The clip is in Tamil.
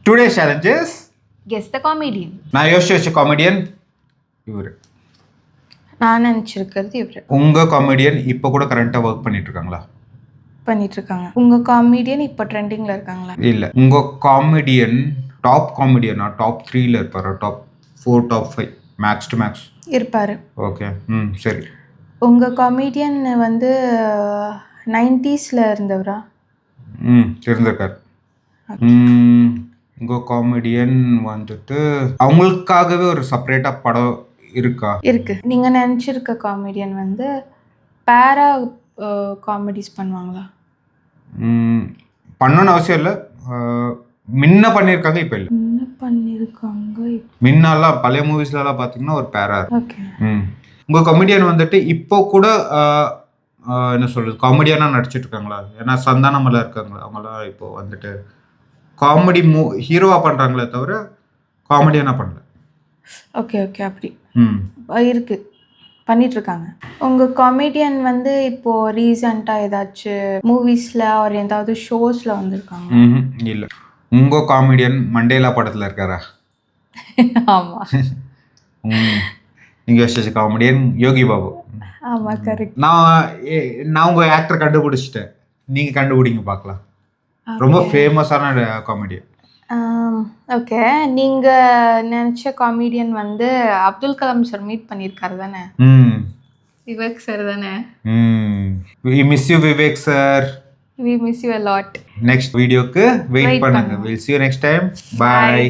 டுடே சேலஞ்சஸ் கெஸ் த காமெடியன். நான் யோசிச்சு வச்ச காமெடியன் இவர். நான் நினச்சிருக்கிறது இவர். உங்கள் காமெடியன் இப்போ கூட கரண்ட்டாக ஒர்க் பண்ணிட்டு இருக்காங்களா? பண்ணிட்டு இருக்காங்க. உங்க காமெடியன் இப்போ ட்ரெண்டிங்ல இருக்காங்களா? இல்லை. உங்கள் காமெடியன் டாப் காமெடியனா டாப் 3ல இருப்பாரா? Top 4 top 5 max to max இருப்பாரு. ஓகே. சரி. உங்க காமெடியன் வந்து 90ஸ்ல இருந்தவரா? இருந்திருக்கார். உங்கள் காமெடியன் வந்துட்டு அவங்களுக்காகவே ஒரு செப்பரேட்டாக படம் இருக்கா? இருக்கு. நீங்க நினச்சிருக்க காமெடியன் வந்து பேரா காமெடிஸ் பண்ணுவாங்களா? பண்ணணும்னு அவசியம் இல்லை. முன்ன பண்ணியிருக்காங்க, இப்போ இல்லை. என்ன பண்ணியிருக்காங்க? முன்னெல்லாம் பழைய மூவிஸ்லலாம் பார்த்தீங்கன்னா ஒரு பேரா இருக்கும். ஓகே. உங்கள் காமெடியன் வந்துட்டு இப்போ கூட என்ன சொல்கிறது காமெடியனாக நடிச்சிட்டு இருக்காங்களா? ஏன்னா சந்தானமலை இருக்காங்களா, அவங்களாம் இப்போ வந்துட்டு காமெடி ஹீரோவாக பண்ணுறாங்களே தவிர காமெடியனாக பண்ணல. ஓகே அப்படி இருக்கு, பண்ணிட்டு இருக்காங்க. உங்க காமெடியன் வந்து இப்போ ரீசெண்டாக ஏதாச்சும் மூவிஸ்ல ஒரு ஏதாவது ஷோஸ்ல வந்திருக்காங்க? இல்லை. உங்கள் காமெடியன் மண்டேலா படத்தில் இருக்காரா? ஆமா. நீங்கள் யோசிச்ச காமெடியன் யோகி பாபு. ஆமா, கரெக்ட். நான் உங்கள் ஆக்டர் கண்டுபிடிச்சிட்டேன், நீங்கள் கண்டுபிடிங்க பார்க்கலாம். ரொம்ப ஃபேமஸான காமெடியன். ஓகே. நீங்க நினைச்ச காமெடியன் வந்து அப்துல் கலாம் சார் மீட் பண்ணியிருக்காரு தானே? விவேக் சார் தானே? we miss you Vivek sir. we miss you a lot. Next வீடியோக்கு வெயிட் பண்ணுங்க. we'll see you next time. Bye.